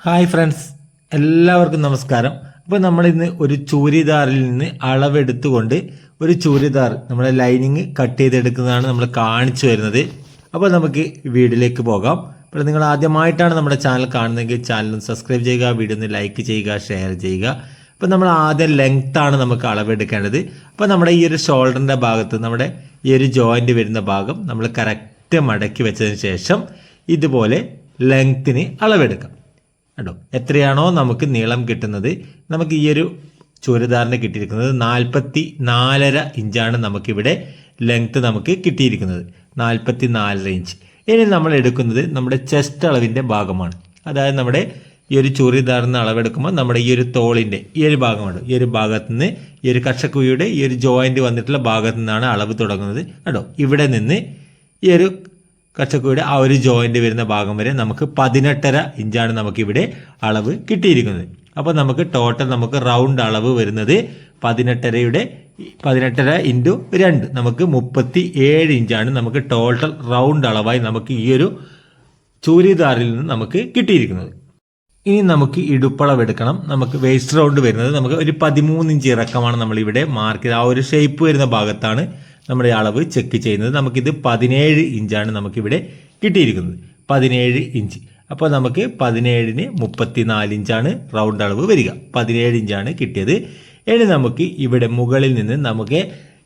Hi friends, എല്ലാവർക്കും നമസ്കാരം. അപ്പോൾ നമ്മളിന്ന് ഒരു ചൂരിദാറിൽ നിന്ന് അളവെടുത്തുകൊണ്ട് ഒരു ചൂരിദാർ നമ്മുടെ ലൈനിങ് കട്ട് ചെയ്തെടുക്കുന്നതാണ് നമ്മൾ കാണിച്ചു വരുന്നത്. അപ്പോൾ നമുക്ക് വീഡിയോയിലേക്ക് പോകാം. അപ്പോൾ നിങ്ങൾ ആദ്യമായിട്ടാണ് നമ്മുടെ ചാനൽ കാണുന്നതെങ്കിൽ ചാനൽ സബ്സ്ക്രൈബ് ചെയ്യുക, വീഡിയോ ഒന്ന് ലൈക്ക് ചെയ്യുക, ഷെയർ ചെയ്യുക. അപ്പോൾ നമ്മൾ ആദ്യം ലെങ്ത്താണ് നമുക്ക് അളവെടുക്കേണ്ടത്. അപ്പോൾ നമ്മുടെ ഈ ഒരു ഷോൾഡറിൻ്റെ ഭാഗത്ത് നമ്മുടെ ഈ ഒരു ജോയിൻറ്റ് വരുന്ന ഭാഗം നമ്മൾ കറക്റ്റ് മടക്കി വെച്ചതിന് ശേഷം ഇതുപോലെ ലെങ്ത്തിന് അളവെടുക്കാം. കേട്ടോ, എത്രയാണോ നമുക്ക് നീളം കിട്ടുന്നത്, നമുക്ക് ഈ ഒരു ചുരിദാറിന് കിട്ടിയിരിക്കുന്നത് 44.5 ഇഞ്ചാണ് നമുക്കിവിടെ ലെങ്ത്ത് നമുക്ക് കിട്ടിയിരിക്കുന്നത്, 44 ഇഞ്ച്. ഇനി നമ്മൾ എടുക്കുന്നത് നമ്മുടെ ചെസ്റ്റ് അളവിൻ്റെ ഭാഗമാണ്. അതായത് നമ്മുടെ ഈ ഒരു ചുരിദാറിന് അളവെടുക്കുമ്പോൾ നമ്മുടെ ഈ ഒരു തോളിൻ്റെ ഈ ഒരു ഭാഗമാണ്, ഈ ഒരു ഭാഗത്ത് നിന്ന് ഈ ഒരു കക്ഷക്കുഴിയുടെ ഈ ഒരു ജോയിൻറ്റ് വന്നിട്ടുള്ള ഭാഗത്തു നിന്നാണ് അളവ് തുടങ്ങുന്നത്. കേട്ടോ, ഇവിടെ നിന്ന് ഈ ഒരു കച്ചക്കുഴിയുടെ ആ ഒരു ജോയിൻ്റ് വരുന്ന ഭാഗം വരെ നമുക്ക് 18.5 ഇഞ്ചാണ് നമുക്കിവിടെ അളവ് കിട്ടിയിരിക്കുന്നത്. അപ്പോൾ നമുക്ക് ടോട്ടൽ നമുക്ക് റൗണ്ട് അളവ് വരുന്നത് 18.5 ഇൻറ്റു 2 നമുക്ക് 37 ഇഞ്ചാണ് നമുക്ക് ടോട്ടൽ റൗണ്ട് അളവായി നമുക്ക് ഈ ഒരു ചൂരിദാറിൽ നിന്ന് നമുക്ക് കിട്ടിയിരിക്കുന്നത്. ഇനി നമുക്ക് ഇടുപ്പളവ് എടുക്കണം. നമുക്ക് വേസ്റ്റ് റൗണ്ട് വരുന്നത് നമുക്ക് ഒരു 13 ഇഞ്ച് ഇറക്കമാണ് നമ്മളിവിടെ മാർക്ക് ചെയ്ത് ആ ഒരു ഷേപ്പ് വരുന്ന ഭാഗത്താണ് നമ്മുടെ അളവ് ചെക്ക് ചെയ്യുന്നത്. നമുക്കിത് 17 ഇഞ്ചാണ് നമുക്കിവിടെ കിട്ടിയിരിക്കുന്നത്, 17 ഇഞ്ച്. അപ്പോൾ നമുക്ക് 17ന് 34 ഇഞ്ചാണ് റൗണ്ട് അളവ് വരിക, 17 ഇഞ്ചാണ് കിട്ടിയത്. ഇനി നമുക്ക് ഇവിടെ മുകളിൽ നിന്ന് നമുക്ക്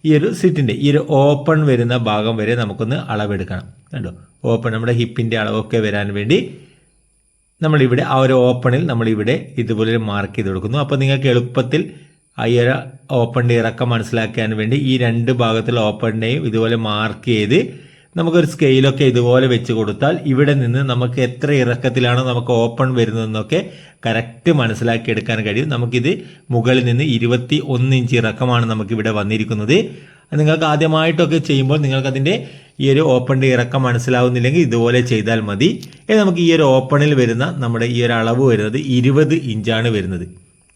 ഈ ഒരു സിറ്റിൻ്റെ ഈ ഒരു ഓപ്പൺ വരുന്ന ഭാഗം വരെ നമുക്കൊന്ന് അളവെടുക്കണം. കണ്ടോ, ഓപ്പൺ നമ്മുടെ ഹിപ്പിൻ്റെ അളവൊക്കെ വരാൻ വേണ്ടി നമ്മളിവിടെ ആ ഒരു ഓപ്പണിൽ നമ്മളിവിടെ ഇതുപോലെ മാർക്ക് ചെയ്ത് കൊടുക്കുന്നു. അപ്പോൾ നിങ്ങൾക്ക് എളുപ്പത്തിൽ ആ ഒരു ഓപ്പണിൻ്റെ ഇറക്കം മനസ്സിലാക്കാൻ വേണ്ടി ഈ രണ്ട് ഭാഗത്തുള്ള ഓപ്പണിനെയും ഇതുപോലെ മാർക്ക് ചെയ്ത് നമുക്കൊരു സ്കെയിലൊക്കെ ഇതുപോലെ വെച്ച് കൊടുത്താൽ ഇവിടെ നിന്ന് നമുക്ക് എത്ര ഇറക്കത്തിലാണ് നമുക്ക് ഓപ്പൺ വരുന്നതെന്നൊക്കെ കറക്റ്റ് മനസ്സിലാക്കി എടുക്കാൻ കഴിയും. നമുക്കിത് മുകളിൽ നിന്ന് 21 ഇഞ്ച് ഇറക്കമാണ് നമുക്കിവിടെ വന്നിരിക്കുന്നത്. നിങ്ങൾക്ക് ആദ്യമായിട്ടൊക്കെ ചെയ്യുമ്പോൾ നിങ്ങൾക്കതിൻ്റെ ഈ ഒരു ഓപ്പണിൻ്റെ ഇറക്കം മനസ്സിലാവുന്നില്ലെങ്കിൽ ഇതുപോലെ ചെയ്താൽ മതി. ഇനി നമുക്ക് ഈ ഒരു ഓപ്പണിൽ വരുന്ന നമ്മുടെ ഈ ഒരു അളവ് വരുന്നത് 20 ഇഞ്ചാണ് വരുന്നത്.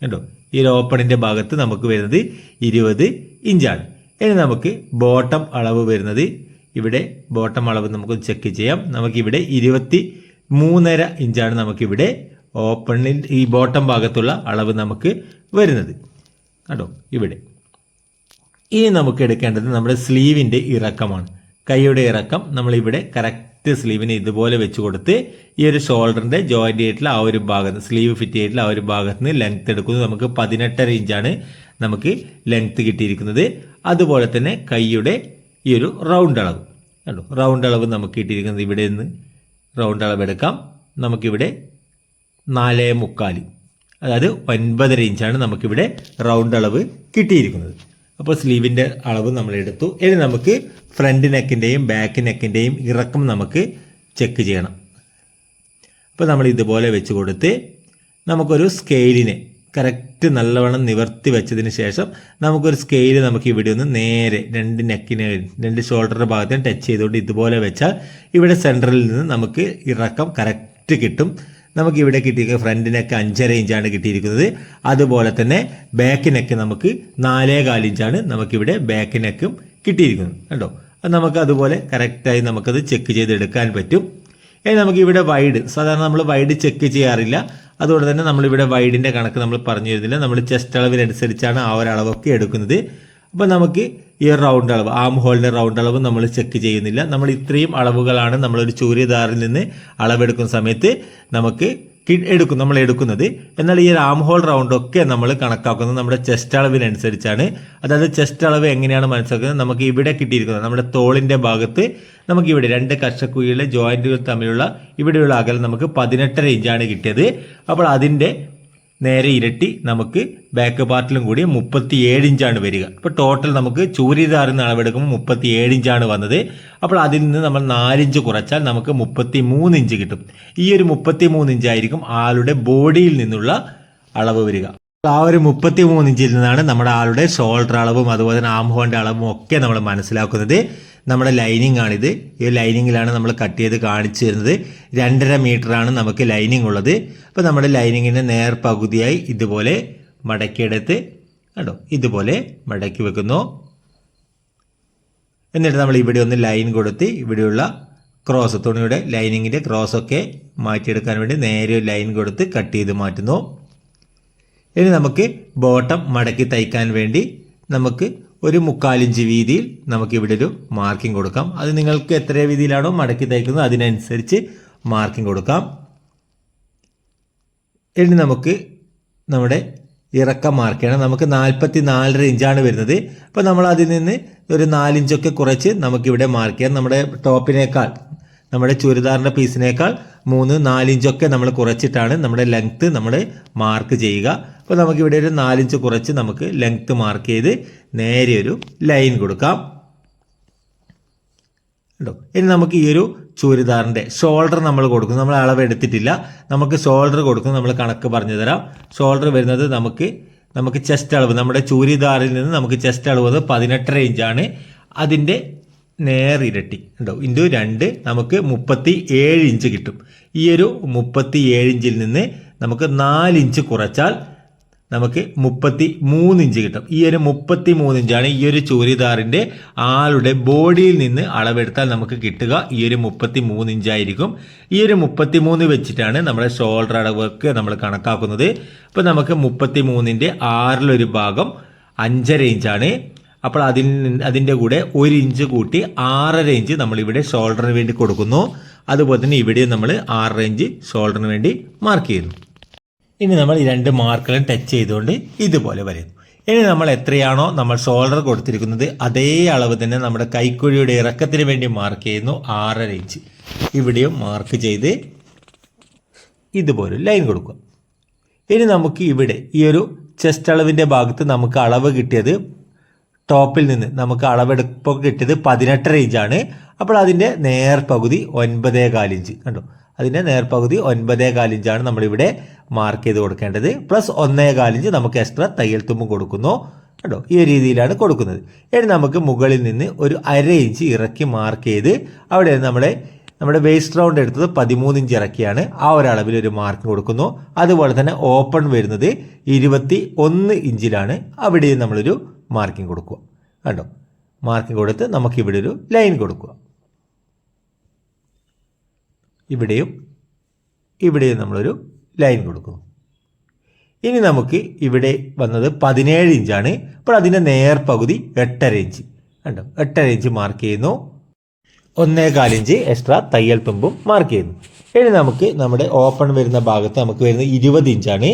കേട്ടോ, ഈ ഒരു ഓപ്പണിൻ്റെ ഭാഗത്ത് നമുക്ക് വരുന്നത് 20 ഇഞ്ചാണ്. ഇനി നമുക്ക് ബോട്ടം അളവ് വരുന്നത് ഇവിടെ ബോട്ടം അളവ് നമുക്ക് ചെക്ക് ചെയ്യാം. നമുക്കിവിടെ 23.5 ഇഞ്ചാണ് നമുക്കിവിടെ ഓപ്പണിൽ ഈ ബോട്ടം ഭാഗത്തുള്ള അളവ് നമുക്ക് വരുന്നത്. കേട്ടോ, ഇവിടെ ഇനി നമുക്ക് എടുക്കേണ്ടത് നമ്മുടെ സ്ലീവിൻ്റെ ഇറക്കമാണ്. കൈയുടെ ഇറക്കം നമ്മളിവിടെ കറക്റ്റ് സ്ലീവിനെ ഇതുപോലെ വെച്ച് കൊടുത്ത് ഈ ഒരു ഷോൾഡറിൻ്റെ ജോയിൻ്റ് ആയിട്ടുള്ള ആ ഒരു ഭാഗത്ത് സ്ലീവ് ഫിറ്റ് ആയിട്ടുള്ള ആ ഒരു ഭാഗത്ത് നിന്ന് ലെങ്ത്ത് എടുക്കുന്നത് നമുക്ക് 18.5 ഇഞ്ചാണ് നമുക്ക് ലെങ്ത്ത് കിട്ടിയിരിക്കുന്നത്. അതുപോലെ തന്നെ കൈയുടെ ഈ ഒരു റൗണ്ട് അളവ് കണ്ടോ, റൗണ്ട് അളവ് നമുക്ക് കിട്ടിയിരിക്കുന്നത് ഇവിടെ നിന്ന് റൗണ്ട് അളവ് എടുക്കാം. നമുക്കിവിടെ 4.25 അതായത് 9.5 ഇഞ്ചാണ് നമുക്കിവിടെ റൗണ്ട് അളവ് കിട്ടിയിരിക്കുന്നത്. അപ്പോൾ സ്ലീവിൻ്റെ അളവ് നമ്മൾ എടുത്തു. ഇനി നമുക്ക് ഫ്രണ്ട് നെക്കിൻ്റെയും ബാക്ക് നെക്കിൻ്റെയും ഇറക്കം നമുക്ക് ചെക്ക് ചെയ്യണം. അപ്പോൾ നമ്മൾ ഇതുപോലെ വെച്ച് കൊടുത്ത് നമുക്കൊരു സ്കെയിലിനെ കറക്റ്റ് നല്ലവണ്ണം നിവർത്തി വെച്ചതിന് ശേഷം നമുക്കൊരു സ്കെയിൽ നമുക്ക് ഇവിടെ ഒന്ന് നേരെ രണ്ട് ഷോൾഡറിൻ്റെ ഭാഗത്ത് ടച്ച് ചെയ്തുകൊണ്ട് ഇതുപോലെ വെച്ചാൽ ഇവിടെ സെൻറ്ററിൽ നിന്ന് നമുക്ക് ഇറക്കം കറക്റ്റ് കിട്ടും. നമുക്ക് ഇവിടെ കിട്ടിയിരിക്കുന്നത് ഫ്രണ്ട് നെക്ക് 5.5 ഇഞ്ചാണ് കിട്ടിയിരിക്കുന്നത്. അതുപോലെ തന്നെ ബാക്ക് നെക്ക് നമുക്ക് 4.25 ഇഞ്ചാണ് നമുക്കിവിടെ ബാക്ക് നെക്കും കിട്ടിയിരിക്കുന്നത്. കേട്ടോ, അത് നമുക്ക് അതുപോലെ കറക്റ്റായി നമുക്കത് ചെക്ക് ചെയ്തെടുക്കാൻ പറ്റും. ഇനി നമുക്ക് ഇവിടെ വൈഡ് സാധാരണ നമ്മൾ വൈഡ് ചെക്ക് ചെയ്യാറില്ല. അതുകൊണ്ട് തന്നെ നമ്മളിവിടെ വൈഡിൻ്റെ കണക്ക് നമ്മൾ പറഞ്ഞു തരുന്നില്ല. നമ്മൾ ചെസ്റ്റ് അളവിനനുസരിച്ചാണ് ആ ഒരു അളവൊക്കെ എടുക്കുന്നത്. അപ്പോൾ നമുക്ക് ഈ റൗണ്ട് അളവ് ആം ഹോളിൻ്റെ റൗണ്ട് അളവ് നമ്മൾ ചെക്ക് ചെയ്യുന്നില്ല. നമ്മൾ ഇത്രയും അളവുകളാണ് നമ്മളൊരു ചൂരിദാറിൽ നിന്ന് അളവെടുക്കുന്ന സമയത്ത് നമുക്ക് നമ്മൾ എടുക്കുന്നത്. എന്നാൽ ഈ ആം ഹോൾ റൗണ്ടൊക്കെ നമ്മൾ കണക്കാക്കുന്നത് നമ്മുടെ ചെസ്റ്റ് അളവിനനുസരിച്ചാണ്. അതായത് ചെസ്റ്റ് അളവ് എങ്ങനെയാണ് മനസ്സിലാക്കുന്നത്, നമുക്ക് ഇവിടെ കിട്ടിയിരിക്കുന്നത് നമ്മുടെ തോളിൻ്റെ ഭാഗത്ത് നമുക്കിവിടെ രണ്ട് കക്ഷക്കുഴിയിലെ ജോയിൻറ്റുകൾ തമ്മിലുള്ള ഇവിടെയുള്ള അകലം നമുക്ക് 18.5 ഇഞ്ചാണ് കിട്ടിയത്. അപ്പോൾ അതിൻ്റെ നേരെ ഇരട്ടി നമുക്ക് ബാക്ക് പാർട്ടിലും കൂടി 37 ഇഞ്ചാണ് വരിക. അപ്പോൾ ടോട്ടൽ നമുക്ക് ചൂരിദാറിൽ നിന്ന് അളവെടുക്കുമ്പോൾ 37 ഇഞ്ചാണ് വന്നത്. അപ്പോൾ അതിൽ നിന്ന് നമ്മൾ 4 ഇഞ്ച് കുറച്ചാൽ നമുക്ക് 33 ഇഞ്ച് കിട്ടും. ഈ ഒരു 33 ഇഞ്ചായിരിക്കും ആളുടെ ബോഡിയിൽ നിന്നുള്ള അളവ് വരിക. ആ ഒരു 33 ഇഞ്ചിൽ നിന്നാണ് നമ്മുടെ ആളുടെ ഷോൾഡർ അളവും അതുപോലെ തന്നെ ആം ഹോളിൻ്റെ അളവും ഒക്കെ നമ്മൾ മനസ്സിലാക്കുന്നത്. നമ്മുടെ ലൈനിങ് ആണിത്. ഈ ലൈനിങ്ങിലാണ് നമ്മൾ കട്ട് ചെയ്ത് കാണിച്ചു തരുന്നത്. 2.5 മീറ്ററാണ് നമുക്ക് ലൈനിങ് ഉള്ളത്. അപ്പോൾ നമ്മുടെ ലൈനിങ്ങിൻ്റെ നേർ പകുതിയായി ഇതുപോലെ മടക്കിയെടുത്ത് കേട്ടോ ഇതുപോലെ മടക്കി വെക്കുന്നു. എന്നിട്ട് നമ്മൾ ഇവിടെ ഒന്ന് ലൈൻ കൊടുത്ത് ഇവിടെയുള്ള ക്രോസ്, തുണിയുടെ ലൈനിങ്ങിൻ്റെ ക്രോസൊക്കെ മാറ്റിയെടുക്കാൻ വേണ്ടി നേരെ ഒരു ലൈൻ കൊടുത്ത് കട്ട് ചെയ്ത് മാറ്റുന്നു. ഇനി നമുക്ക് ബോട്ടം മടക്കി തയ്ക്കാൻ വേണ്ടി നമുക്ക് ഒരു 1/4 ഇഞ്ച് വീതിയിൽ നമുക്കിവിടെ ഒരു മാർക്കിംഗ് കൊടുക്കാം. അത് നിങ്ങൾക്ക് എത്ര വീതിയിലാണോ മടക്കി തയ്ക്കുന്നത് അതിനനുസരിച്ച് മാർക്കിംഗ് കൊടുക്കാം. ഇനി നമുക്ക് നമ്മുടെ ഇറക്കം മാർക്ക് ചെയ്യണം. നമുക്ക് 44.5 ഇഞ്ചാണ് വരുന്നത്. അപ്പോൾ നമ്മൾ അതിൽ നിന്ന് ഒരു 4 ഇഞ്ചൊക്കെ കുറച്ച് നമുക്കിവിടെ മാർക്ക് ചെയ്യാം. നമ്മുടെ ടോപ്പിനേക്കാൾ, നമ്മുടെ ചുരിദാറിൻ്റെ പീസിനേക്കാൾ 3-4 ഇഞ്ചൊക്കെ നമ്മൾ കുറച്ചിട്ടാണ് നമ്മുടെ ലെങ്ത്ത് നമ്മൾ മാർക്ക് ചെയ്യുക. അപ്പോൾ നമുക്കിവിടെ ഒരു 4 ഇഞ്ച് കുറച്ച് നമുക്ക് ലെങ്ത്ത് മാർക്ക് ചെയ്ത് നേരെ ഒരു ലൈൻ കൊടുക്കാം കേട്ടോ. ഇനി നമുക്ക് ഈ ഒരു ചുരിദാറിൻ്റെ ഷോൾഡർ നമ്മൾ കൊടുക്കുന്നു. നമ്മൾ അളവ് എടുത്തിട്ടില്ല. നമുക്ക് ഷോൾഡർ കൊടുക്കുന്നു. നമ്മൾ കണക്ക് പറഞ്ഞു തരാം. ഷോൾഡർ വരുന്നത് നമുക്ക് ചെസ്റ്റ് അളവ്, നമ്മുടെ ചുരിദാറിൽ നിന്ന് നമുക്ക് ചെസ്റ്റ് അളവ് 18.5 ഇഞ്ചാണ്. അതിൻ്റെ നേരിരട്ടി ഉണ്ടോ ഇൻറ്റു 2 നമുക്ക് 37 ഇഞ്ച് കിട്ടും. ഈ ഒരു 37 ഇഞ്ചിൽ നിന്ന് നമുക്ക് 4 ഇഞ്ച് കുറച്ചാൽ നമുക്ക് 33 ഇഞ്ച് കിട്ടും. ഈ ഒരു 33 ഇഞ്ചാണ് ഈ ഒരു ചുരിദാറിൻ്റെ ആളുടെ ബോഡിയിൽ നിന്ന് അളവെടുത്താൽ നമുക്ക് കിട്ടുക. ഈ ഒരു 33 ഇഞ്ചായിരിക്കും. ഈ ഒരു 33 വെച്ചിട്ടാണ് നമ്മുടെ ഷോൾഡർ അളവൊക്കെ നമ്മൾ കണക്കാക്കുന്നത്. അപ്പോൾ നമുക്ക് 33ൻ്റെ 6 ഭാഗം 5.5 ഇഞ്ചാണ്. അപ്പോൾ അതിൻ്റെ കൂടെ 1 ഇഞ്ച് കൂട്ടി 6.5 ഇഞ്ച് നമ്മളിവിടെ ഷോൾഡറിന് വേണ്ടി കൊടുക്കുന്നു. അതുപോലെ തന്നെ ഇവിടെ നമ്മൾ 6.5 ഇഞ്ച് ഷോൾഡറിന് വേണ്ടി മാർക്ക് ചെയ്യുന്നു. ഇനി നമ്മൾ ഈ 2 മാർക്കുകളും ടച്ച് ചെയ്തുകൊണ്ട് ഇതുപോലെ വരയുന്നു. ഇനി നമ്മൾ എത്രയാണോ നമ്മൾ ഷോൾഡർ കൊടുത്തിരിക്കുന്നത് അതേ അളവ് തന്നെ നമ്മുടെ കൈക്കുഴിയുടെ ഇറക്കത്തിന് വേണ്ടി മാർക്ക് ചെയ്യുന്നു. 6.5 ഇഞ്ച് ഇവിടെയും മാർക്ക് ചെയ്ത് ഇതുപോലെ ലൈൻ കൊടുക്കുക. ഇനി നമുക്ക് ഇവിടെ ഈ ഒരു ചെസ്റ്റ് അളവിൻ്റെ ഭാഗത്ത് നമുക്ക് അളവ് കിട്ടിയത്, ടോപ്പിൽ നിന്ന് നമുക്ക് അളവെടുപ്പോൾ കിട്ടിയത് 18.5 ഇഞ്ചാണ്. അപ്പോൾ അതിൻ്റെ നേർപകുതി 9.25 ഇഞ്ച് കണ്ടോ. അതിൻ്റെ നേർപകുതി 9.25 ഇഞ്ചാണ് നമ്മളിവിടെ മാർക്ക് ചെയ്ത് കൊടുക്കേണ്ടത്. പ്ലസ് 1.25 ഇഞ്ച് നമുക്ക് എക്സ്ട്രാ തയ്യൽ തുമ്പും കൊടുക്കുന്നു കേട്ടോ. ഈ രീതിയിലാണ് കൊടുക്കുന്നത്. ഇനി നമുക്ക് മുകളിൽ നിന്ന് ഒരു 1/2 ഇഞ്ച് ഇറക്കി മാർക്ക് ചെയ്ത് അവിടെ നമ്മുടെ വേസ്റ്റ് റൗണ്ട് എടുത്തത് 13 ഇഞ്ച് ഇറക്കിയാണ്. ആ ഒരളവിൽ ഒരു മാർക്ക് കൊടുക്കുന്നു. അതുപോലെ തന്നെ ഓപ്പൺ വരുന്നത് 21 ഇഞ്ചിലാണ്. അവിടെയും നമ്മളൊരു മാർക്കിംഗ് കൊടുക്കുക കേട്ടോ. മാർക്കിംഗ് കൊടുത്ത് നമുക്കിവിടെ ഒരു ലൈൻ കൊടുക്കുക. ഇവിടെയും നമ്മളൊരു ലൈൻ കൊടുക്കുന്നു. ഇനി നമുക്ക് ഇവിടെ വന്നത് 17 ഇഞ്ചാണ്. അപ്പോൾ അതിൻ്റെ നേർപകുതി 8.5 ഇഞ്ച് കണ്ടോ. 8.5 ഇഞ്ച് മാർക്ക് ചെയ്യുന്നു. 1.25 ഇഞ്ച് എക്സ്ട്രാ തയ്യൽ തുമ്പും മാർക്ക് ചെയ്യുന്നു. ഇനി നമുക്ക് നമ്മുടെ ഓപ്പൺ വരുന്ന ഭാഗത്ത് നമുക്ക് വരുന്നത് 20 ഇഞ്ചാണ്.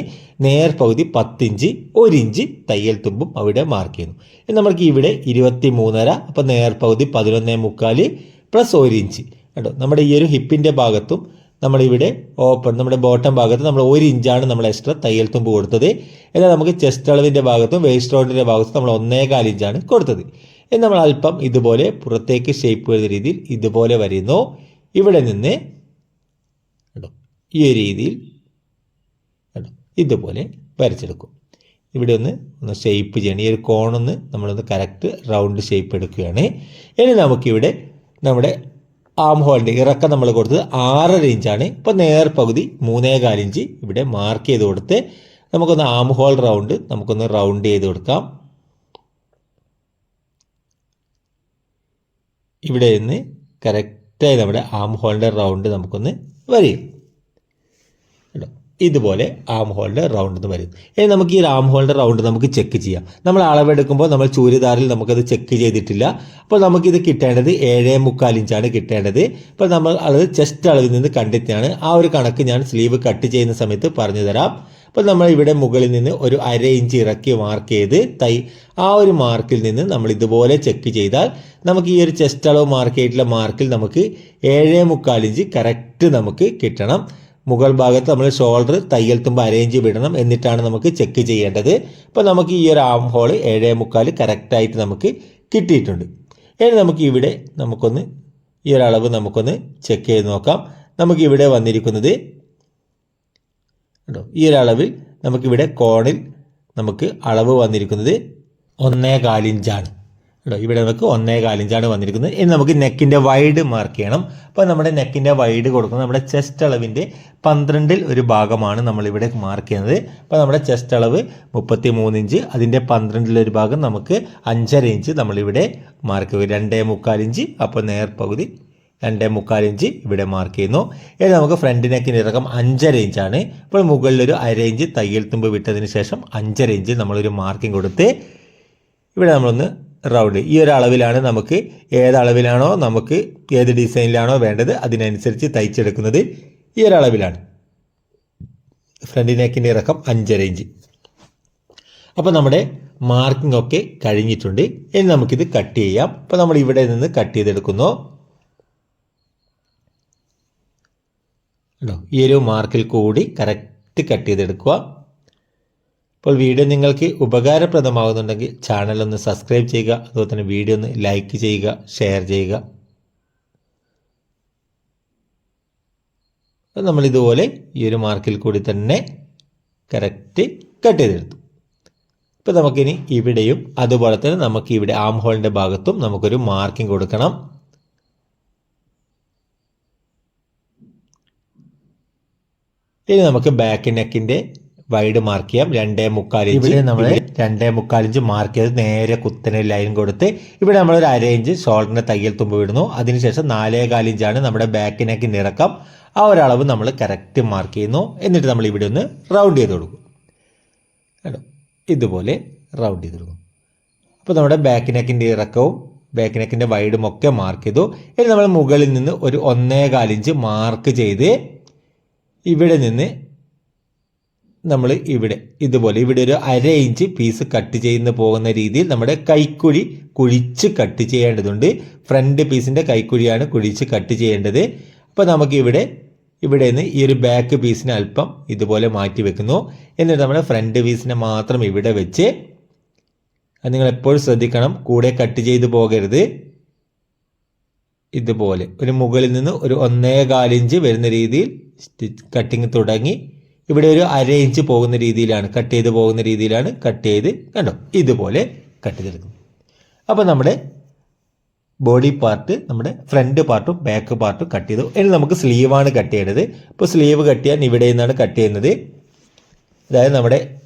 നേർപകുതി 10 ഇഞ്ച്, 1 ഇഞ്ച് തയ്യൽ തുമ്പും അവിടെ മാർക്ക് ചെയ്യുന്നു. ഇനി നമുക്ക് ഇവിടെ 23.5, അപ്പോൾ നേർപകുതി 11.25 പ്ലസ് 1 ഇഞ്ച് കേട്ടോ. നമ്മുടെ ഈ ഒരു ഹിപ്പിൻ്റെ ഭാഗത്തും നമ്മളിവിടെ ഓപ്പൺ, നമ്മുടെ ബോട്ടം ഭാഗത്ത് നമ്മൾ 1 ഇഞ്ചാണ് നമ്മൾ എക്സ്ട്രാ തയ്യൽ തുമ്പ് കൊടുത്തത്. എന്നാൽ നമുക്ക് ചെസ്റ്റ് അളവിൻ്റെ ഭാഗത്തും വേസ്റ്റ് റൗണ്ടിൻ്റെ ഭാഗത്തും നമ്മൾ 1.25 ഇഞ്ചാണ് കൊടുത്തത്. ഇനി നമ്മൾ അല്പം ഇതുപോലെ പുറത്തേക്ക് ഷേപ്പ് വരുന്ന രീതിയിൽ ഇതുപോലെ വരുന്നു. ഇവിടെ നിന്ന് കേട്ടോ ഈ ഒരു രീതിയിൽ കേട്ടോ ഇതുപോലെ വരച്ചെടുക്കും. ഇവിടെ ഒന്ന് ഷേപ്പ് ചെയ്യണം. ഈ ഒരു കോണൊന്ന് നമ്മളൊന്ന് കറക്റ്റ് റൗണ്ട് ഷേപ്പ് എടുക്കുകയാണ്. ഇനി നമുക്കിവിടെ നമ്മുടെ ആം ഹോളിൻ്റെ ഇറക്കം നമ്മൾ കൊടുത്തത് 6.5 ഇഞ്ചാണ്. ഇപ്പോൾ നേർപകുതി 3.25 ഇഞ്ച് ഇവിടെ മാർക്ക് ചെയ്ത് കൊടുത്ത് നമുക്കൊന്ന് ആം ഹോൾ റൗണ്ട് നമുക്കൊന്ന് റൗണ്ട് ചെയ്ത് കൊടുക്കാം. ഇവിടെ നിന്ന് കറക്റ്റായി നമ്മുടെ ആം ഹോളിൻ്റെ റൗണ്ട് നമുക്കൊന്ന് വരയും കേട്ടോ. ഇതുപോലെ ആം ഹോളിൻ്റെ റൗണ്ട് എന്ന് വരും. ഇനി നമുക്ക് ഈ ആം ഹോളിൻ്റെ റൗണ്ട് നമുക്ക് ചെക്ക് ചെയ്യാം. നമ്മൾ അളവെടുക്കുമ്പോൾ നമ്മൾ ചുരിദാറിൽ നമുക്കത് ചെക്ക് ചെയ്തിട്ടില്ല. അപ്പോൾ നമുക്കിത് കിട്ടേണ്ടത് 7.25 ഇഞ്ചാണ് കിട്ടേണ്ടത്. അപ്പോൾ നമ്മൾ അത് ചെസ്റ്റ് അളവിൽ നിന്ന് കണ്ടെത്തിയാണ്. ആ ഒരു കണക്ക് ഞാൻ സ്ലീവ് കട്ട് ചെയ്യുന്ന സമയത്ത് പറഞ്ഞു തരാം. അപ്പോൾ നമ്മൾ ഇവിടെ മുകളിൽ നിന്ന് ഒരു 1/2 ഇഞ്ച് ഇറക്കി മാർക്ക് ചെയ്ത് ആ ഒരു മാർക്കിൽ നിന്ന് നമ്മൾ ഇതുപോലെ ചെക്ക് ചെയ്താൽ നമുക്ക് ഈ ഒരു ചെസ്റ്റ് അളവ് മാർക്ക് ചെയ്തിട്ടുള്ള മാർക്കിൽ നമുക്ക് 7.25 ഇഞ്ച് കറക്റ്റ് നമുക്ക് കിട്ടണം. മുകൾ ഭാഗത്ത് നമ്മൾ ഷോൾഡർ തയ്യൽ തുമ്പ് അരേഞ്ച് വിടണം. എന്നിട്ടാണ് നമുക്ക് ചെക്ക് ചെയ്യേണ്ടത്. അപ്പോൾ നമുക്ക് ഈ ഒരു ആം ഹോൾ 7.25 കറക്റ്റായിട്ട് നമുക്ക് കിട്ടിയിട്ടുണ്ട്. ഇനി നമുക്ക് ഇവിടെ നമുക്കൊന്ന് ഈ ഒരു അളവ് നമുക്കൊന്ന് ചെക്ക് ചെയ്ത് നോക്കാം. നമുക്കിവിടെ വന്നിരിക്കുന്നത് കേട്ടോ ഈ ഒരു അളവിൽ നമുക്കിവിടെ കോണിൽ നമുക്ക് അളവ് വന്നിരിക്കുന്നത് 1.25 ഇഞ്ചാണ് കേട്ടോ. ഇവിടെ നമുക്ക് 1.25 ഇഞ്ചാണ് വന്നിരിക്കുന്നത്. ഇനി നമുക്ക് നെക്കിൻ്റെ വൈഡ് മാർക്ക് ചെയ്യണം. അപ്പോൾ നമ്മുടെ നെക്കിൻ്റെ വൈഡ് കൊടുക്കുന്നത് നമ്മുടെ ചെസ്റ്റ് അളവിൻ്റെ 12ൽ ഒരു ഭാഗമാണ് നമ്മളിവിടെ മാർക്ക് ചെയ്യുന്നത്. അപ്പോൾ നമ്മുടെ ചെസ്റ്റ് അളവ് 33 ഇഞ്ച്, അതിൻ്റെ 12ൽ ഒരു ഭാഗം നമുക്ക് 5.5 ഇഞ്ച് നമ്മളിവിടെ മാർക്ക് ചെയ്യും. 2.25 ഇഞ്ച്, അപ്പോൾ നേർപകുതി 2.25 ഇഞ്ച് ഇവിടെ മാർക്ക് ചെയ്യുന്നു. ഇനി നമുക്ക് ഫ്രണ്ട് നെക്കിൻ്റെ ഇറക്കം 5.5 ഇഞ്ചാണ്. അപ്പോൾ മുകളിലൊരു 1/2 ഇഞ്ച് തയ്യൽ തുമ്പ് വിട്ടതിന് ശേഷം 5.5 ഇഞ്ച് നമ്മളൊരു മാർക്കിംഗ് കൊടുത്ത് ഇവിടെ നമ്മളൊന്ന് റൗണ്ട്. ഈ ഒരു അളവിലാണ് നമുക്ക് ഏത് അളവിലാണോ നമുക്ക് ഏത് ഡിസൈനിലാണോ വേണ്ടത് അതിനനുസരിച്ച് തയ്ച്ചെടുക്കുന്നത്. ഈ ഒരു അളവിലാണ് ഫ്രണ്ട് നെക്കിൻ്റെ ഇറക്കം 5.5 ഇഞ്ച്. അപ്പോൾ നമ്മുടെ മാർക്കിംഗ് ഒക്കെ കഴിഞ്ഞിട്ടുണ്ട്. ഇനി നമുക്കിത് കട്ട് ചെയ്യാം. അപ്പോൾ നമ്മൾ ഇവിടെ നിന്ന് കട്ട് ചെയ്തെടുക്കുന്നു. ഈ ഒരു മാർക്കിൽ കൂടി കറക്റ്റ് കട്ട് ചെയ്തെടുക്കുക. അപ്പോൾ വീഡിയോ നിങ്ങൾക്ക് ഉപകാരപ്രദമാകുന്നുണ്ടെങ്കിൽ ചാനൽ ഒന്ന് സബ്സ്ക്രൈബ് ചെയ്യുക. അതുപോലെ തന്നെ വീഡിയോ ഒന്ന് ലൈക്ക് ചെയ്യുക, ഷെയർ ചെയ്യുക. നമ്മളിതുപോലെ ഈ ഒരു മാർക്കിൽ കൂടി തന്നെ കറക്റ്റ് കട്ട് ചെയ്തെടുത്തു. ഇപ്പോൾ നമുക്കിനി ഇവിടെയും അതുപോലെ തന്നെ നമുക്ക് ഇവിടെ ആം ഹോളിൻ്റെ ഭാഗത്തും നമുക്കൊരു മാർക്കിംഗ് കൊടുക്കണം. ഇനി നമുക്ക് ബാക്ക് നെക്കിൻ്റെ വൈഡ് മാർക്ക് ചെയ്യാം. 2.25 ഇഞ്ച്. ഇവിടെ നമ്മൾ 2.25 ഇഞ്ച് മാർക്ക് ചെയ്ത് നേരെ കുത്തനെ ലൈൻ കൊടുത്ത് ഇവിടെ നമ്മളൊരു 1/2 ഇഞ്ച് ഷോൾഡറിൻ്റെ തയ്യൽ തുമ്പ് വിടുന്നു. അതിനുശേഷം 4.25 ഇഞ്ചാണ് നമ്മുടെ ബാക്ക് നെക്കിൻ്റെ ഇറക്കം. ആ ഒരളവ് നമ്മൾ കറക്റ്റ് മാർക്ക് ചെയ്യുന്നു. എന്നിട്ട് നമ്മൾ ഇവിടെ ഒന്ന് റൗണ്ട് ചെയ്ത് കൊടുക്കും. കേട്ടോ, ഇതുപോലെ റൗണ്ട് ചെയ്ത് കൊടുക്കും. അപ്പോൾ നമ്മുടെ ബാക്ക് നെക്കിൻ്റെ ഇറക്കവും ബാക്ക് നെക്കിൻ്റെ വൈഡും ഒക്കെ മാർക്ക് ചെയ്തു. ഇനി നമ്മൾ മുകളിൽ നിന്ന് ഒരു 1.25 ഇഞ്ച് മാർക്ക് ചെയ്ത് ഇവിടെ നിന്ന് നമ്മൾ ഇവിടെ ഇതുപോലെ ഇവിടെ ഒരു 1/2 ഇഞ്ച് പീസ് കട്ട് ചെയ്യുന്ന പോകുന്ന രീതിയിൽ നമ്മുടെ കൈക്കുഴി കുഴിച്ച് കട്ട് ചെയ്യേണ്ടതുണ്ട്. ഫ്രണ്ട് പീസിൻ്റെ കൈക്കുഴിയാണ് കുഴിച്ച് കട്ട് ചെയ്യേണ്ടത്. അപ്പോൾ നമുക്ക് ഇവിടെ നിന്ന് ഈ ഒരു ബാക്ക് പീസിനെ അല്പം ഇതുപോലെ മാറ്റി വെക്കുന്നു. എന്നിട്ട് നമ്മുടെ ഫ്രണ്ട് പീസിനെ മാത്രം ഇവിടെ വെച്ച്, അത് നിങ്ങൾ എപ്പോഴും ശ്രദ്ധിക്കണം, കൂടെ കട്ട് ചെയ്ത് പോകരുത്. ഇതുപോലെ ഒരു മുകളിൽ നിന്ന് ഒരു 1.25 ഇഞ്ച് വരുന്ന രീതിയിൽ കട്ടിങ് തുടങ്ങി ഇവിടെ ഒരു 1/2 ഇഞ്ച് പോകുന്ന രീതിയിലാണ് കട്ട് ചെയ്ത് പോകുന്ന രീതിയിലാണ് കട്ട് ചെയ്ത് കണ്ടോ ഇതുപോലെ കട്ട് ചെയ്തെടുക്കും. അപ്പോൾ നമ്മുടെ ബോഡി പാർട്ട് നമ്മുടെ ഫ്രണ്ട് പാർട്ടും ബാക്ക് പാർട്ടും കട്ട് ചെയ്തു. ഇനി നമുക്ക് സ്ലീവാണ് കട്ട് ചെയ്യേണ്ടത്. ഇപ്പോൾ സ്ലീവ് കട്ട് ചെയ്യാൻ ഇവിടെ നിന്നാണ് കട്ട് ചെയ്യുന്നത്. അതായത് നമ്മുടെ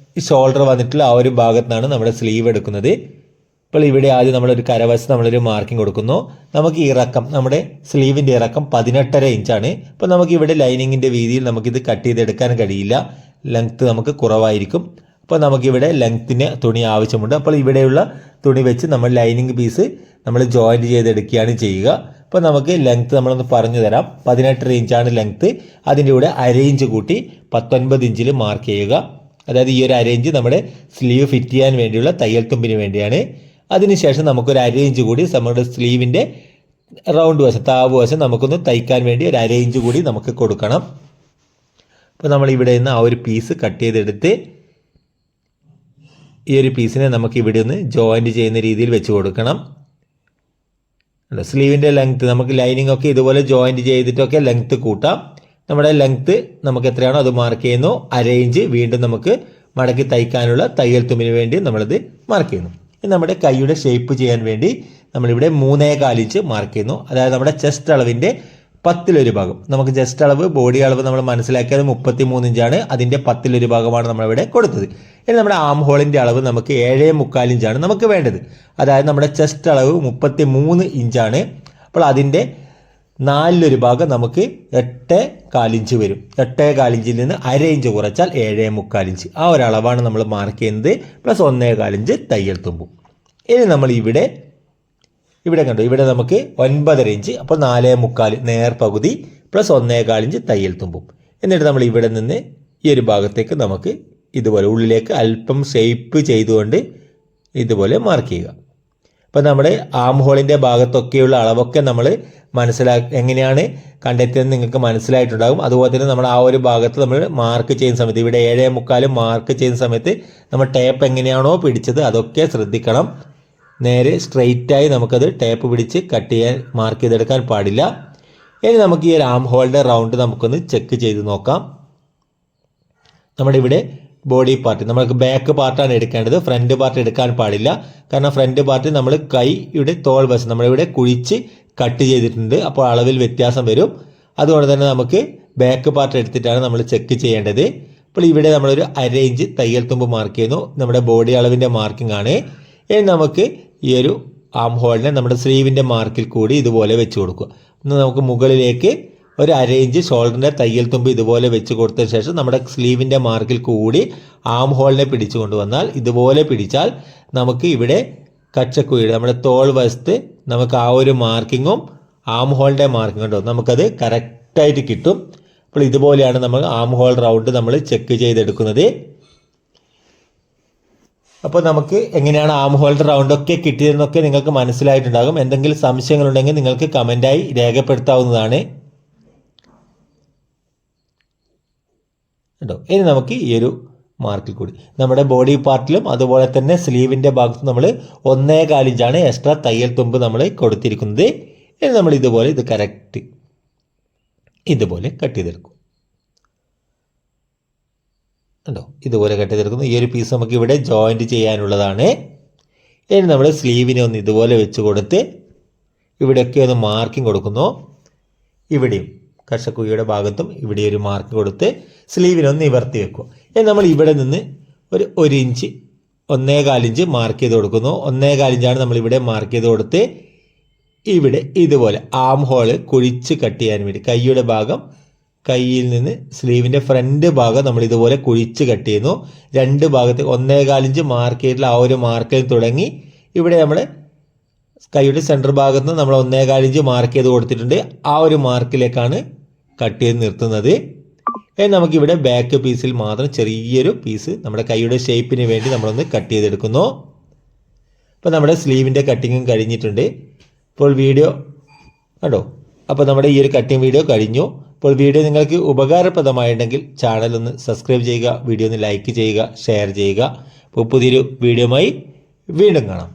ഷോൾഡർ വന്നിട്ടുള്ള ആ ഒരു ഭാഗത്തു നിന്നാണ് നമ്മുടെ സ്ലീവ് എടുക്കുന്നത്. ഇപ്പോൾ ഇവിടെ ആദ്യം നമ്മളൊരു കരവശം നമ്മളൊരു മാർക്കിംഗ് കൊടുക്കുന്നു. നമുക്ക് ഇറക്കം നമ്മുടെ സ്ലീവിൻ്റെ ഇറക്കം 18.5 ഇഞ്ചാണ്. അപ്പോൾ നമുക്ക് ഇവിടെ ലൈനിങ്ങിൻ്റെ വീതിയിൽ നമുക്കിത് കട്ട് ചെയ്തെടുക്കാൻ കഴിയില്ല. ലെങ്ത്ത് നമുക്ക് കുറവായിരിക്കും. അപ്പോൾ നമുക്കിവിടെ ലെങ്ത്തിന് തുണി ആവശ്യമുണ്ട്. അപ്പോൾ ഇവിടെയുള്ള തുണി വെച്ച് നമ്മൾ ലൈനിങ് പീസ് നമ്മൾ ജോയിൻറ്റ് ചെയ്തെടുക്കുകയാണ് ചെയ്യുക. അപ്പോൾ നമുക്ക് ലെങ്ത്ത് നമ്മളൊന്ന് പറഞ്ഞു തരാം. 18.5 ഇഞ്ചാണ് ലെങ്ത്ത്. അതിൻ്റെ കൂടെ 1/2 ഇഞ്ച് കൂട്ടി 19 ഇഞ്ചിൽ മാർക്ക് ചെയ്യുക. അതായത് ഈ ഒരു 1/2 ഇഞ്ച് നമ്മുടെ സ്ലീവ് ഫിറ്റ് ചെയ്യാൻ വേണ്ടിയുള്ള തയ്യൽ തുമ്പിന് വേണ്ടിയാണ്. അതിനുശേഷം നമുക്കൊരു 1/2 ഇഞ്ച് കൂടി നമ്മുടെ സ്ലീവിൻ്റെ റൗണ്ട് വശം താവ് വശം നമുക്കൊന്ന് തയ്ക്കാൻ വേണ്ടി ഒരു 1/2 ഇഞ്ച് കൂടി നമുക്ക് കൊടുക്കണം. അപ്പോൾ നമ്മൾ ഇവിടെ നിന്ന് ആ ഒരു പീസ് കട്ട് ചെയ്തെടുത്ത് ഈ ഒരു പീസിനെ നമുക്ക് ഇവിടെ ഒന്ന് ജോയിൻറ്റ് ചെയ്യുന്ന രീതിയിൽ വെച്ച് കൊടുക്കണം. സ്ലീവിൻ്റെ ലെങ്ത്ത് നമുക്ക് ലൈനിങ് ഒക്കെ ഇതുപോലെ ജോയിൻറ്റ് ചെയ്തിട്ടൊക്കെ ലെങ്ത്ത് കൂട്ടാം. നമ്മുടെ ലെങ്ത്ത് നമുക്ക് എത്രയാണോ അത് മാർക്ക് ചെയ്യുന്നു. 1/2 ഇഞ്ച് വീണ്ടും നമുക്ക് മടക്കി തയ്ക്കാനുള്ള തയ്യൽ തുമ്പിന് വേണ്ടി നമ്മളിത് മാർക്ക് ചെയ്യുന്നു. നമ്മുടെ കൈയുടെ ഷേപ്പ് ചെയ്യാൻ വേണ്ടി നമ്മളിവിടെ 3.25 ഇഞ്ച് മാർക്ക് ചെയ്യുന്നു. അതായത് നമ്മുടെ ചെസ്റ്റ് അളവിൻ്റെ 10ൽ1 ഭാഗം. നമുക്ക് ചെസ്റ്റ് അളവ് ബോഡി അളവ് നമ്മൾ മനസ്സിലാക്കിയത് 33 ഇഞ്ചാണ്. അതിൻ്റെ 10ൽ1 ഭാഗമാണ് നമ്മളിവിടെ കൊടുത്തത്. ഇനി നമ്മുടെ ആം ഹോളിൻ്റെ അളവ് നമുക്ക് 7.25 ഇഞ്ചാണ് നമുക്ക് വേണ്ടത്. അതായത് നമ്മുടെ ചെസ്റ്റ് അളവ് 33 ഇഞ്ചാണ്. അപ്പോൾ അതിൻ്റെ 4ൽ1 ഭാഗം നമുക്ക് 8.25 ഇഞ്ച് വരും. 8.25 ഇഞ്ചിൽ നിന്ന് 1/2 ഇഞ്ച് കുറച്ചാൽ 7.25 ഇഞ്ച്. ആ ഒരളവാണ് നമ്മൾ മാർക്ക് ചെയ്യുന്നത്. പ്ലസ് 1.25 ഇഞ്ച് തയ്യൽ തുമ്പും. ഇനി നമ്മൾ ഇവിടെ കണ്ടു, ഇവിടെ നമുക്ക് 9.5 ഇഞ്ച്. അപ്പോൾ 4.25 നേർ പകുതി പ്ലസ് 1.25 ഇഞ്ച് തയ്യൽ തുമ്പും. എന്നിട്ട് നമ്മൾ ഇവിടെ നിന്ന് ഈ ഒരു ഭാഗത്തേക്ക് നമുക്ക് ഇതുപോലെ ഉള്ളിലേക്ക് അല്പം ഷേപ്പ് ചെയ്തുകൊണ്ട് ഇതുപോലെ മാർക്ക് ചെയ്യുക. അപ്പോൾ നമ്മുടെ ആം ഹോളിൻ്റെ ഭാഗത്തൊക്കെയുള്ള അളവൊക്കെ നമ്മൾ എങ്ങനെയാണ് കണ്ടെത്തിയെന്ന് നിങ്ങൾക്ക് മനസ്സിലായിട്ടുണ്ടാകും. അതുപോലെ തന്നെ നമ്മൾ ആ ഒരു ഭാഗത്ത് നമ്മൾ മാർക്ക് ചെയ്യുന്ന സമയത്ത് ഇവിടെ 7.25 മാർക്ക് ചെയ്യുന്ന സമയത്ത് നമ്മൾ ടേപ്പ് എങ്ങനെയാണോ പിടിച്ചത് അതൊക്കെ ശ്രദ്ധിക്കണം. നേരെ സ്ട്രെയിറ്റായി നമുക്കത് ടേപ്പ് പിടിച്ച് കട്ട് ചെയ്യാൻ മാർക്ക് ചെയ്തെടുക്കാൻ പാടില്ല. ഇനി നമുക്ക് ഈ ഒരു ആം ഹോളിൻ്റെ റൗണ്ട് നമുക്കൊന്ന് ചെക്ക് ചെയ്ത് നോക്കാം. നമ്മുടെ ഇവിടെ ബോഡി പാർട്ട് നമുക്ക് ബാക്ക് പാർട്ടാണ് എടുക്കേണ്ടത്. ഫ്രണ്ട് പാർട്ട് എടുക്കാൻ പാടില്ല. കാരണം ഫ്രണ്ട് പാർട്ട് നമ്മൾ കൈയുടെ തോൾ വശം നമ്മളിവിടെ കുഴിച്ച് കട്ട് ചെയ്തിട്ടുണ്ട്. അപ്പോൾ അളവിൽ വ്യത്യാസം വരും. അതുകൊണ്ട് തന്നെ നമുക്ക് ബാക്ക് പാർട്ട് എടുത്തിട്ടാണ് നമ്മൾ ചെക്ക് ചെയ്യേണ്ടത്. അപ്പോൾ ഇവിടെ നമ്മളൊരു 1/2 ഇഞ്ച് തയ്യൽ തുമ്പ് മാർക്ക് ചെയ്യുന്നു. നമ്മുടെ ബോഡി അളവിൻ്റെ മാർക്കിംഗ് ആണ്. ഇനി നമുക്ക് ഈ ഒരു ആം ഹോളിനെ നമ്മുടെ സ്ലീവിൻ്റെ മാർക്കിൽ കൂടി ഇതുപോലെ വെച്ച് കൊടുക്കുക. ഇന്ന് നമുക്ക് മുകളിലേക്ക് ഒരു 1/2 ഇഞ്ച് ഷോൾഡറിൻ്റെ തയ്യൽ തുമ്പ് ഇതുപോലെ വെച്ച് കൊടുത്തതിന് ശേഷം നമ്മുടെ സ്ലീവിൻ്റെ മാർക്കിൽ കൂടി ആം ഹോളിനെ പിടിച്ചു കൊണ്ടുവന്നാൽ ഇതുപോലെ പിടിച്ചാൽ നമുക്ക് ഇവിടെ കച്ചക്കുഴിയുടെ നമ്മുടെ തോൾ വശത്ത് നമുക്ക് ആ ഒരു മാർക്കിങ്ങും ആം ഹോളിൻ്റെ മാർക്കിംഗ് ഉണ്ടോ നമുക്കത് കറക്റ്റായിട്ട് കിട്ടും. അപ്പോൾ ഇതുപോലെയാണ് നമ്മൾ ആം ഹോൾ റൗണ്ട് നമ്മൾ ചെക്ക് ചെയ്തെടുക്കുന്നത്. അപ്പോൾ നമുക്ക് എങ്ങനെയാണ് ആം ഹോൾ റൗണ്ടൊക്കെ കിട്ടിയതെന്നൊക്കെ നിങ്ങൾക്ക് മനസ്സിലായിട്ടുണ്ടാകും. എന്തെങ്കിലും സംശയങ്ങളുണ്ടെങ്കിൽ നിങ്ങൾക്ക് കമൻറ്റായി രേഖപ്പെടുത്താവുന്നതാണ് കേട്ടോ. ഇനി നമുക്ക് ഈ ഒരു മാർക്കിൽ കൂടി നമ്മുടെ ബോഡി പാർട്ടിലും അതുപോലെ തന്നെ സ്ലീവിൻ്റെ ഭാഗത്തും നമ്മൾ 1.25 ഇഞ്ചാണ് എക്സ്ട്രാ തയ്യൽ തുമ്പ് നമ്മൾ കൊടുത്തിരിക്കുന്നത്. ഇനി നമ്മൾ ഇതുപോലെ ഇത് കറക്റ്റ് ഇതുപോലെ കട്ട് ചെയ്തെടുക്കും കണ്ടോ. ഇതുപോലെ കട്ട് ചെയ്തെടുക്കുന്നു. ഈ ഒരു പീസ് നമുക്ക് ഇവിടെ ജോയിൻറ്റ് ചെയ്യാനുള്ളതാണ്. ഇനി നമ്മൾ സ്ലീവിനെ ഒന്ന് ഇതുപോലെ വെച്ച് കൊടുത്ത് ഇവിടെയൊക്കെ ഒന്ന് മാർക്കിംഗ് കൊടുക്കുന്നു. ഇവിടെയും കഷക്കുഴിയുടെ ഭാഗത്തും ഇവിടെ ഒരു മാർക്ക് കൊടുത്ത് സ്ലീവിനൊന്ന് നിവർത്തി വെക്കുക. ഇനി നമ്മൾ ഇവിടെ നിന്ന് ഒരു 1 ഇഞ്ച് 1.25 ഇഞ്ച് മാർക്ക് ചെയ്ത് കൊടുക്കുന്നു. 1.25 ഇഞ്ചാണ് നമ്മളിവിടെ മാർക്ക് ചെയ്ത് കൊടുത്ത് ഇവിടെ ഇതുപോലെ ആം ഹോള് കുഴിച്ച് കട്ട് ചെയ്യാൻ വേണ്ടി കൈയുടെ ഭാഗം കൈയിൽ നിന്ന് സ്ലീവിൻ്റെ ഫ്രണ്ട് ഭാഗം നമ്മൾ ഇതുപോലെ കുഴിച്ച് കട്ട് ചെയ്യുന്നു. 2 ഭാഗത്ത് 1.25 ഇഞ്ച് മാർക്ക് ചെയ്തിട്ടുള്ള ആ ഒരു മാർക്കിൽ തുടങ്ങി ഇവിടെ നമ്മൾ കൈയുടെ സെൻറ്റർ ഭാഗത്ത് നിന്ന് നമ്മൾ 1.25 ഇഞ്ച് മാർക്ക് ചെയ്ത് കൊടുത്തിട്ടുണ്ട്. ആ ഒരു മാർക്കിലേക്കാണ് കട്ട് ചെയ്ത് നിർത്തുന്നത്. നമുക്കിവിടെ ബാക്ക് പീസിൽ മാത്രം ചെറിയൊരു പീസ് നമ്മുടെ കൈയുടെ ഷേപ്പിന് വേണ്ടി നമ്മളൊന്ന് കട്ട് ചെയ്തെടുക്കുന്നു. അപ്പോൾ നമ്മുടെ സ്ലീവിൻ്റെ കട്ടിങ്ങും കഴിഞ്ഞിട്ടുണ്ട്. ഇപ്പോൾ വീഡിയോ കണ്ടോ. അപ്പോൾ നമ്മുടെ ഈ ഒരു കട്ടിങ് വീഡിയോ കഴിഞ്ഞു. അപ്പോൾ വീഡിയോ നിങ്ങൾക്ക് ഉപകാരപ്രദമായിട്ടുണ്ടെങ്കിൽ ചാനൽ ഒന്ന് സബ്സ്ക്രൈബ് ചെയ്യുക, വീഡിയോ ഒന്ന് ലൈക്ക് ചെയ്യുക, ഷെയർ ചെയ്യുക. അപ്പോൾ പുതിയൊരു വീഡിയോയുമായി വീണ്ടും കാണാം.